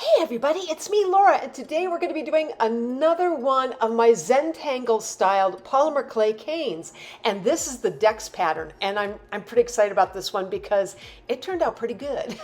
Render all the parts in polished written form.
Hey everybody, it's me Laura, and today we're going to be doing another one of my Zentangle styled polymer clay canes. And this is the Dex pattern, and I'm pretty excited about this one because it turned out pretty good.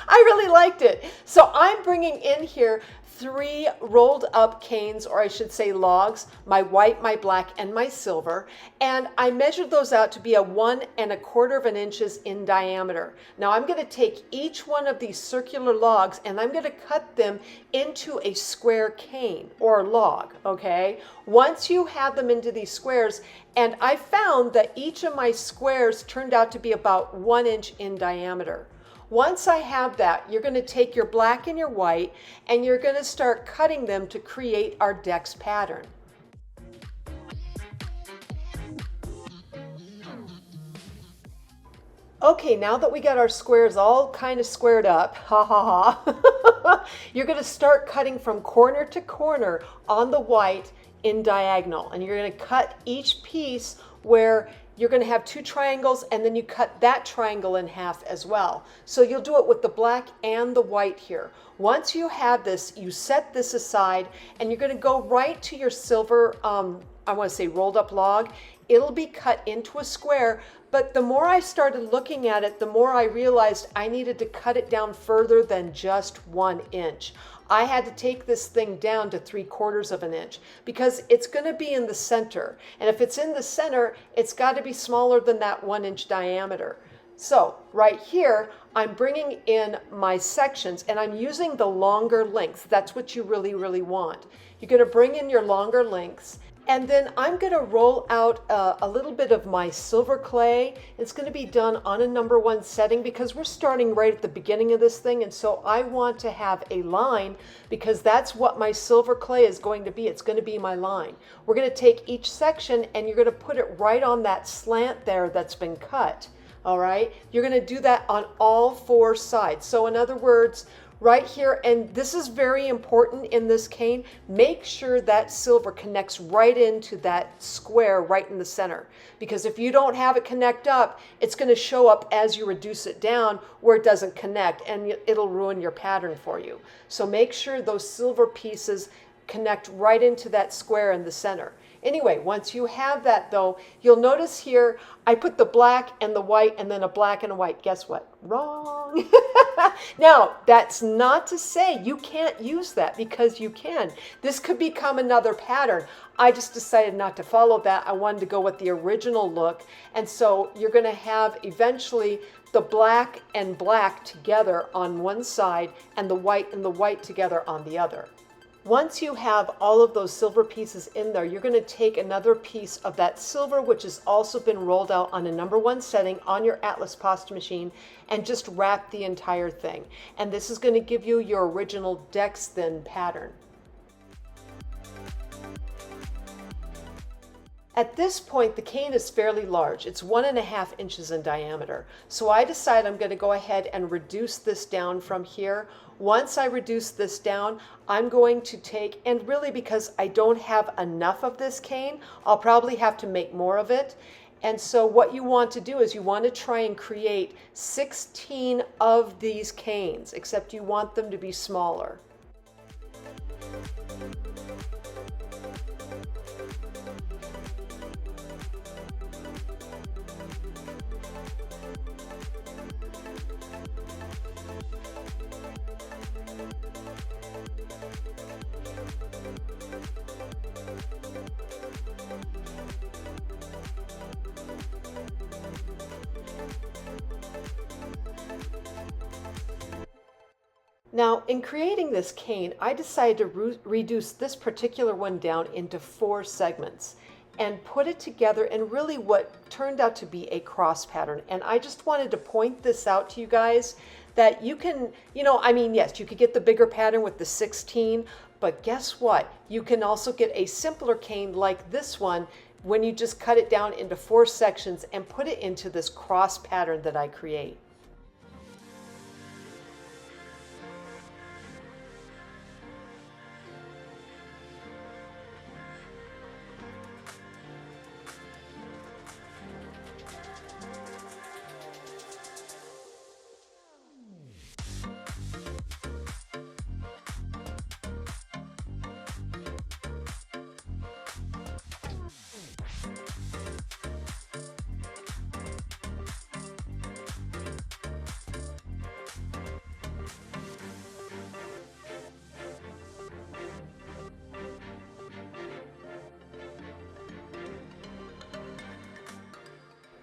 I really liked it. So I'm bringing in here 3 rolled up canes, or I should say logs, my white, my black, and my silver. And I measured those out to be a 1 1/4 inches in diameter. Now I'm going to take each one of these circular logs and I'm going to cut them into a square cane or log, okay? Once you have them into these squares, and I found that each of my squares turned out to be about 1 inch in diameter. Once I have that, you're going to take your black and your white and you're going to start cutting them to create our Dex pattern. Okay, now that we got our squares all kind of squared up, ha ha ha, you're going to start cutting from corner to corner on the white in diagonal. And you're going to cut each piece where you're going to have 2 triangles, and then you cut that triangle in half as well. So you'll do it with the black and the white here. Once you have this, you set this aside and you're going to go right to your silver, I want to say rolled up log. It'll be cut into a square, but the more I started looking at it, the more I realized I needed to cut it down further than just 1 inch. I had to take this thing down to 3/4 inch because it's going to be in the center. And if it's in the center, it's got to be smaller than that 1 inch diameter. So right here, I'm bringing in my sections and I'm using the longer lengths. That's what you really, really want. You're going to bring in your longer lengths. And then I'm going to roll out a little bit of my silver clay. It's going to be done on a number 1 setting because we're starting right at the beginning of this thing. And so I want to have a line because that's what my silver clay is going to be. It's going to be my line. We're going to take each section and you're going to put it right on that slant there that's been cut. All right. You're going to do that on all 4 sides. So in other words, right here, and this is very important in this cane, make sure that silver connects right into that square right in the center. Because if you don't have it connect up, it's going to show up as you reduce it down where it doesn't connect, and it'll ruin your pattern for you. So make sure those silver pieces connect right into that square in the center. Anyway, once you have that though, you'll notice here I put the black and the white and then a black and a white. Guess what? Wrong. Now, that's not to say you can't use that, because you can. This could become another pattern. I just decided not to follow that. I wanted to go with the original look. And so you're going to have eventually the black and black together on one side and the white and the white together on the other. Once you have all of those silver pieces in there, you're going to take another piece of that silver, which has also been rolled out on a number 1 setting on your Atlas pasta machine, and just wrap the entire thing. And this is going to give you your original Dex thin pattern. At this point, the cane is fairly large. It's 1 1/2 inches in diameter. So I decide I'm going to go ahead and reduce this down from here. Once I reduce this down, I'm going to take, and really because I don't have enough of this cane, I'll probably have to make more of it. And so what you want to do is you want to try and create 16 of these canes, except you want them to be smaller. Now, in creating this cane, I decided to reduce this particular one down into 4 segments and put it together in really what turned out to be a cross pattern. And I just wanted to point this out to you guys that you can, yes, you could get the bigger pattern with the 16, but guess what? You can also get a simpler cane like this one when you just cut it down into 4 sections and put it into this cross pattern that I create.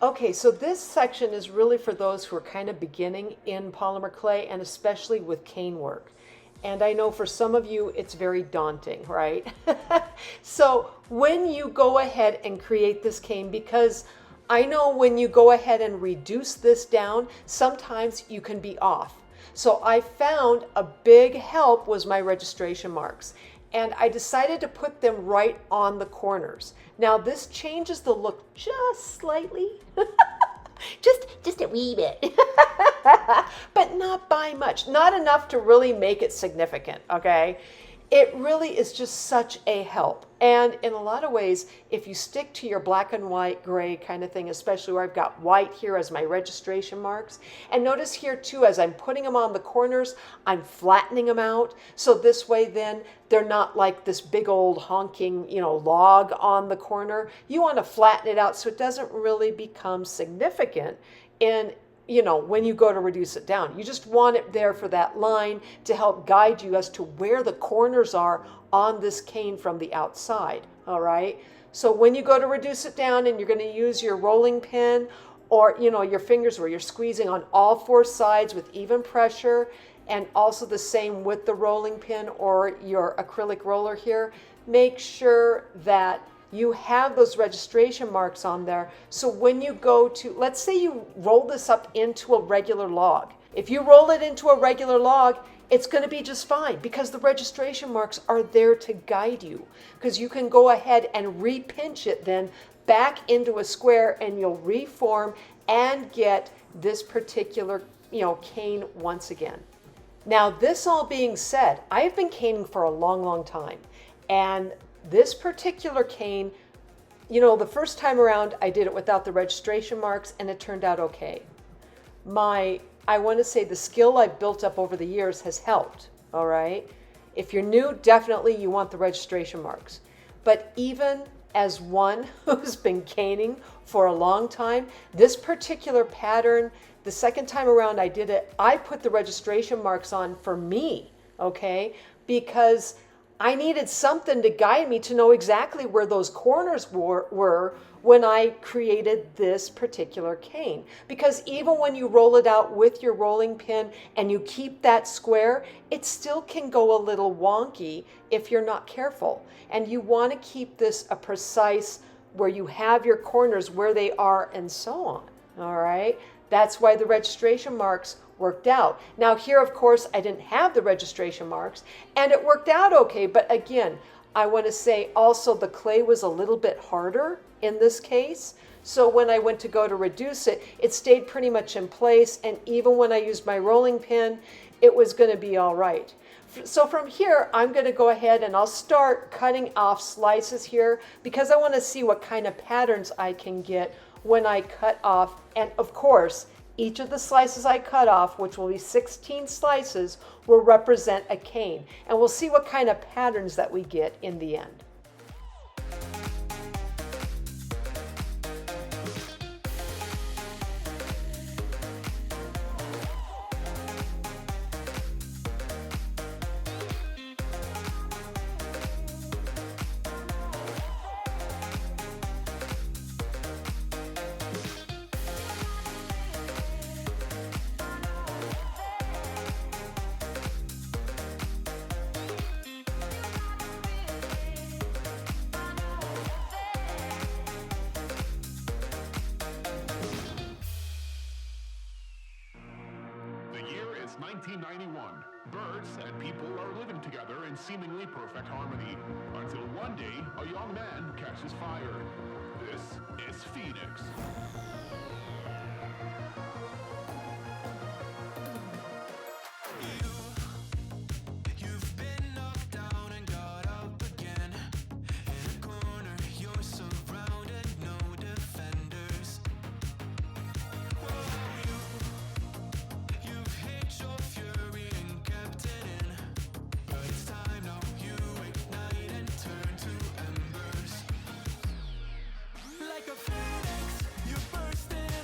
Okay, so this section is really for those who are kind of beginning in polymer clay and especially with cane work. And I know for some of you it's very daunting, right? So when you go ahead and create this cane, because I know when you go ahead and reduce this down, sometimes you can be off. So I found a big help was my registration marks. And I decided to put them right on the corners. Now this changes the look just slightly, just a wee bit, but not by much, not enough to really make it significant, okay? It really is just such a help. And in a lot of ways, if you stick to your black and white, gray kind of thing, especially where I've got white here as my registration marks, and notice here too, as I'm putting them on the corners, I'm flattening them out. So this way then, they're not like this big old honking, log on the corner. You want to flatten it out so it doesn't really become significant in when you go to reduce it down. You just want it there for that line to help guide you as to where the corners are on this cane from the outside, all right? So when you go to reduce it down and you're going to use your rolling pin or, your fingers where you're squeezing on all four sides with even pressure, and also the same with the rolling pin or your acrylic roller here, make sure that you have those registration marks on there. So when you go to, let's say you roll this up into a regular log. If you roll it into a regular log, it's going to be just fine because the registration marks are there to guide you. Because you can go ahead and repinch it then back into a square and you'll reform and get this particular, cane once again. Now, this all being said, I've been caning for a long, long time. And this particular cane, the first time around, I did it without the registration marks and it turned out okay. I want to say the skill I've built up over the years has helped, all right? If you're new, definitely you want the registration marks. But even as one who's been caning for a long time, this particular pattern, the second time around I did it, I put the registration marks on for me, okay? Because I needed something to guide me to know exactly where those corners were when I created this particular cane. Because even when you roll it out with your rolling pin and you keep that square, it still can go a little wonky if you're not careful. And you want to keep this a precise where you have your corners where they are and so on. All right? That's why the registration marks worked out. Now here, of course, I didn't have the registration marks and it worked out okay. But again, I want to say also the clay was a little bit harder in this case. So when I went to go to reduce it, it stayed pretty much in place. And even when I used my rolling pin, it was going to be all right. So from here, I'm going to go ahead and I'll start cutting off slices here because I want to see what kind of patterns I can get when I cut off. And of course, each of the slices I cut off, which will be 16 slices, will represent a cane. And we'll see what kind of patterns that we get in the end. It's 1991. Birds and people are living together in seemingly perfect harmony. Until one day, a young man catches fire. This is Phoenix. Like a phoenix, you burst in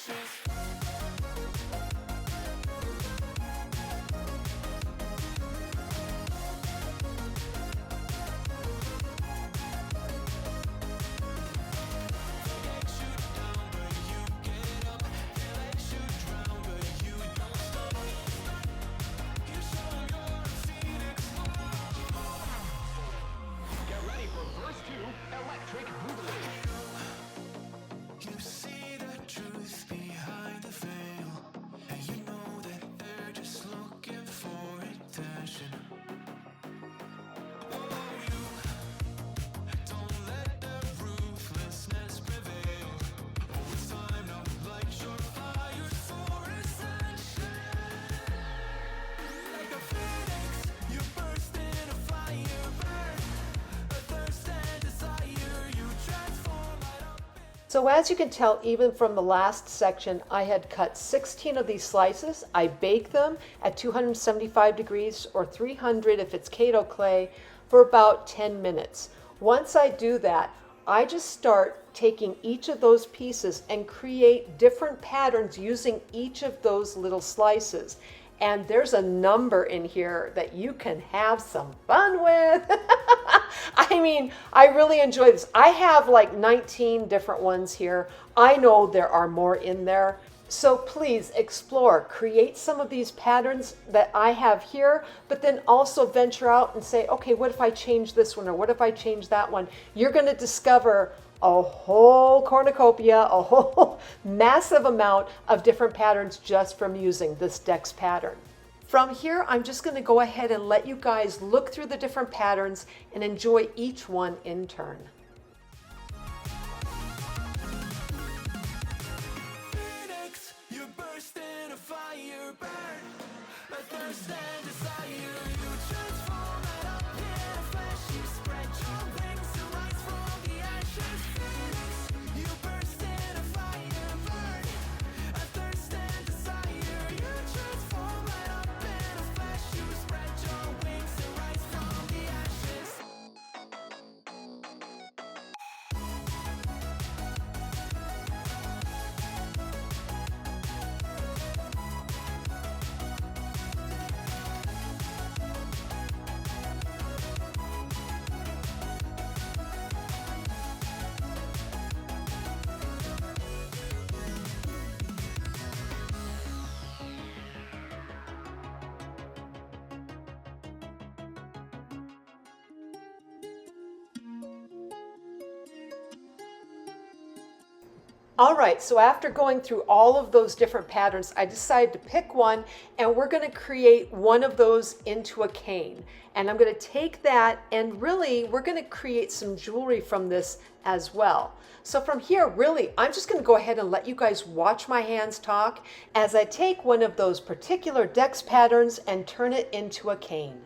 Get ready for verse 2, electric boogaloo. You see the truth behind the veil, and you know that they're just looking for attention. Oh, you don't let the ruthlessness prevail. Oh, it's time now, light your fires for ascension. Like a phoenix, you burst in a fire, burn a thirst and desire. You transform right up. So as you can tell, even from the last section, I had cut 16 of these slices. I bake them at 275 degrees or 300 if it's Kato clay for about 10 minutes. Once I do that, I just start taking each of those pieces and create different patterns using each of those little slices. And there's a number in here that you can have some fun with. I mean, I really enjoy this. I have like 19 different ones here. I know there are more in there. So please explore, create some of these patterns that I have here, but then also venture out and say, okay, what if I change this one, or what if I change that one? You're going to discover a whole cornucopia, a whole massive amount of different patterns just from using this Dex pattern. From here, I'm just going to go ahead and let you guys look through the different patterns and enjoy each one in turn. Phoenix, you burst in a fire, burn a thirst and desire. You transform right up in a flash. You spread your wings to rise from the ashes. Phoenix, you burst in a fire, burn a thirst and desire. You transform right up in a flash. You spread your wings to rise from the ashes. All right, so after going through all of those different patterns, I decided to pick one, and we're going to create one of those into a cane. And I'm going to take that, and really we're going to create some jewelry from this as well. So from here, really, I'm just going to go ahead and let you guys watch my hands talk as I take one of those particular Dex patterns and turn it into a cane.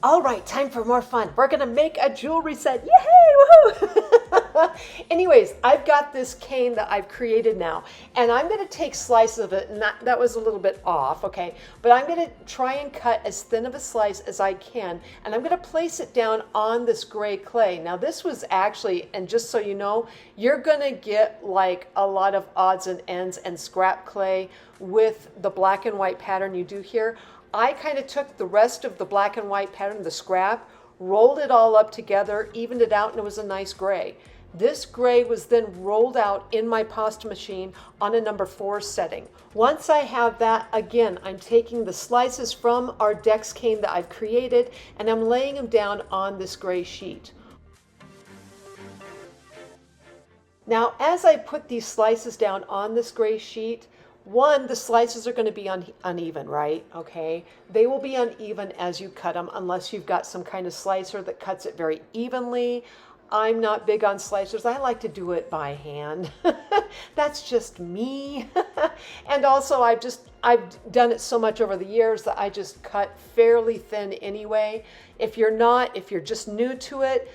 All right, time for more fun. We're gonna make a jewelry set. Yay! Woohoo! Anyways, I've got this cane that I've created now, and I'm gonna take slices of it, and that was a little bit off, okay? But I'm gonna try and cut as thin of a slice as I can, and I'm gonna place it down on this gray clay. Now this was actually, and just so you know, you're gonna get like a lot of odds and ends and scrap clay with the black and white pattern you do here. I kind of took the rest of the black and white pattern, the scrap, rolled it all up together, evened it out, and it was a nice gray. This gray was then rolled out in my pasta machine on a number 4 setting. Once I have that, again, I'm taking the slices from our Dex Cane that I've created, and I'm laying them down on this gray sheet. Now, as I put these slices down on this gray sheet, one, the slices are going to be uneven, right? Okay. They will be uneven as you cut them unless you've got some kind of slicer that cuts it very evenly. I'm not big on slicers. I like to do it by hand. That's just me. And also I've done it so much over the years that I just cut fairly thin anyway. If you're just new to it,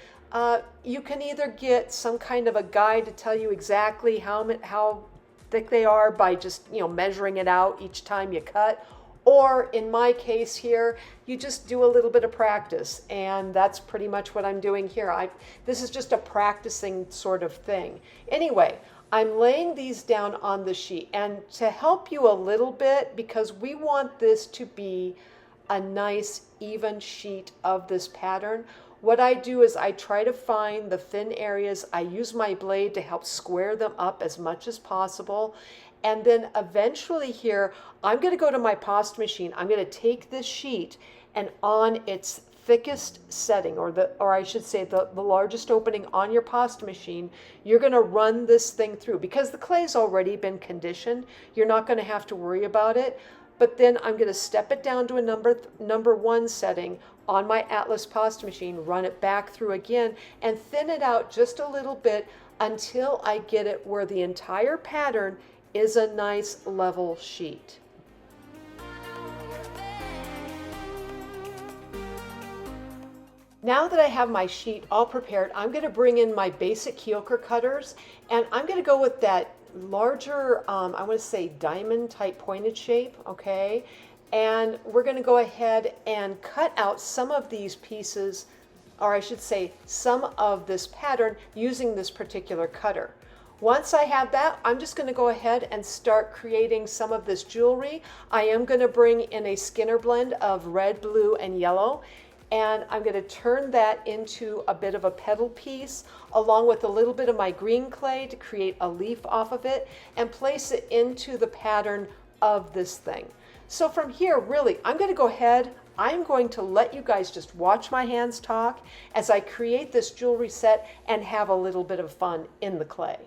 you can either get some kind of a guide to tell you exactly how thick they are by just measuring it out each time you cut, or in my case here, you just do a little bit of practice, and that's pretty much what I'm doing here. This is just a practicing sort of thing. Anyway, I'm laying these down on the sheet, and to help you a little bit, because we want this to be a nice even sheet of this pattern, what I do is I try to find the thin areas. I use my blade to help square them up as much as possible. And then eventually here, I'm going to go to my pasta machine. I'm going to take this sheet, and on its thickest setting, or I should say the largest opening on your pasta machine, you're going to run this thing through. Because the clay's already been conditioned, you're not going to have to worry about it. But then I'm going to step it down to a number 1 setting on my Atlas pasta machine, run it back through again, and thin it out just a little bit until I get it where the entire pattern is a nice level sheet. Now that I have my sheet all prepared, I'm going to bring in my basic Kyoker cutters, and I'm going to go with that larger, I want to say diamond type pointed shape, okay? And we're going to go ahead and cut out some of these pieces, or I should say some of this pattern using this particular cutter. Once I have that, I'm just going to go ahead and start creating some of this jewelry. I am going to bring in a Skinner blend of red, blue, and yellow, and I'm going to turn that into a bit of a petal piece along with a little bit of my green clay to create a leaf off of it and place it into the pattern of this thing. So from here, really, I'm going to go ahead, I'm going to let you guys just watch my hands talk as I create this jewelry set and have a little bit of fun in the clay.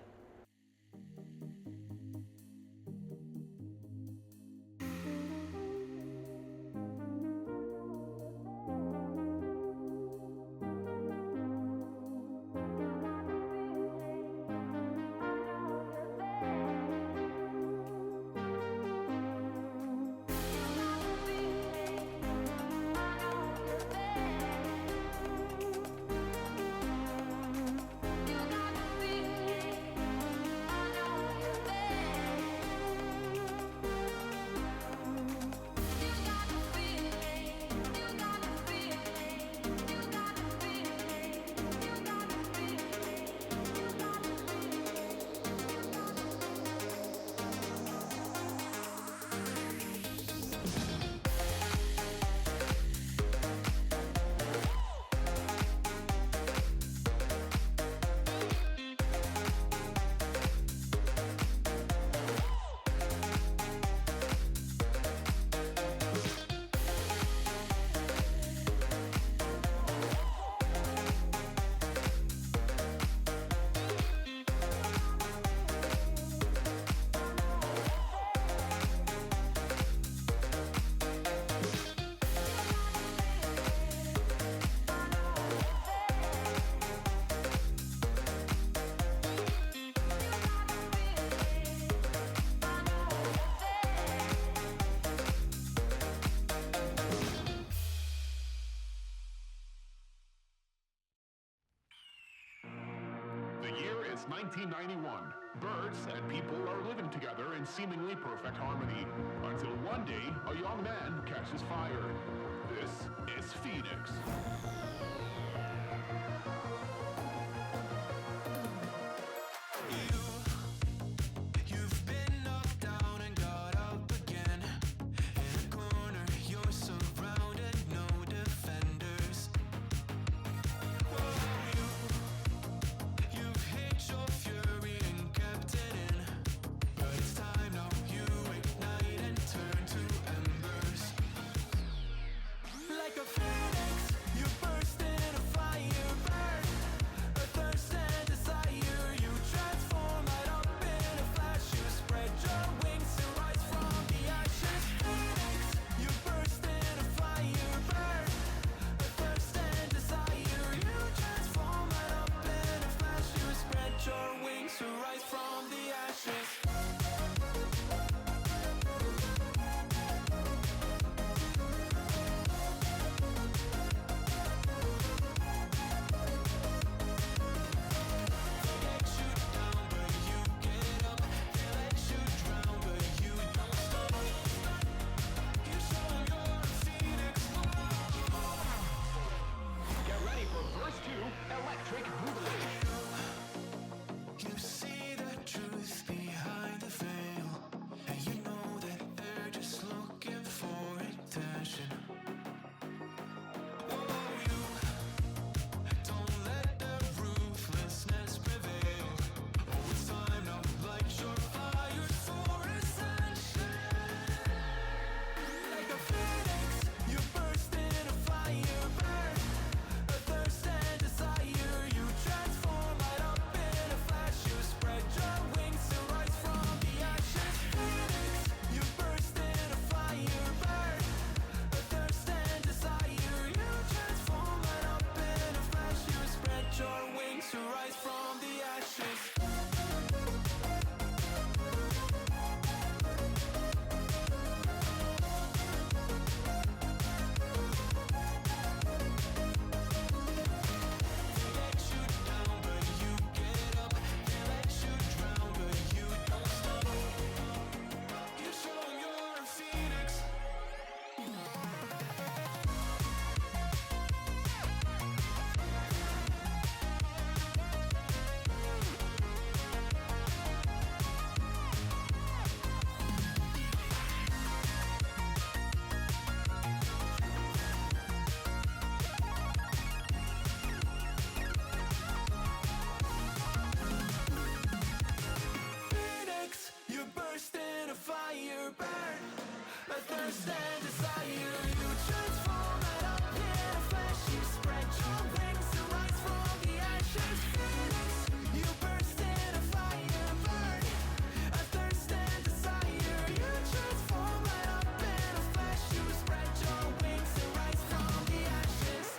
it's 1991. Birds and people are living together in seemingly perfect harmony. Until one day, a young man catches fire. This is Phoenix. You've been knocked down and got up again. In a corner, you're surrounded, no defenders. You've hid your fury and kept it in. But it's time now, you ignite and turn to embers. Like a phoenix, you burst in a fire burn. A thirst and desire, you transform right up in a flash. You spread your wings and rise from the ashes. Phoenix, you burst in a fire burn. A thirst and desire, you transform right up in a flash. You spread your wings to rise from the ashes. Get ready for verse 2, Electric Boogaloo. You see the truth behind the veil, and you know that they're just looking for attention. Oh, you don't let the ruthlessness prevail. Oh, it's time now, light your fires for ascension. Like a phoenix, you burst in a fire burn. A thirst and desire, you transform right up in a flash. You spread your wings and rise from the ashes. Phoenix, you burst in a fire burn. A thirst and desire, you transform right up in a flash. You spread your wings to rise from the ashes. They let you down, but you get up. They let you drown, but you don't stop. You show 'em you're a phoenix. Phoenix, you burst in a fire burn. A thirst and desire, you transform right up in a flash. You spread your wings to rise from the ashes. Phoenix, you burst in a fire burn. A thirst and desire, you transform right up in a flash. You spread your wings to rise from the ashes.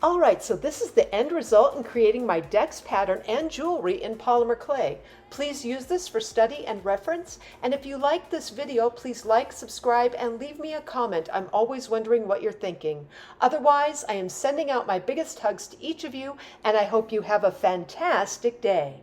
All right, so this is the end result in creating my Dex pattern and jewelry in polymer clay. Please use this for study and reference. And if you like this video, please like, subscribe, and leave me a comment. I'm always wondering what you're thinking. Otherwise, I am sending out my biggest hugs to each of you, and I hope you have a fantastic day.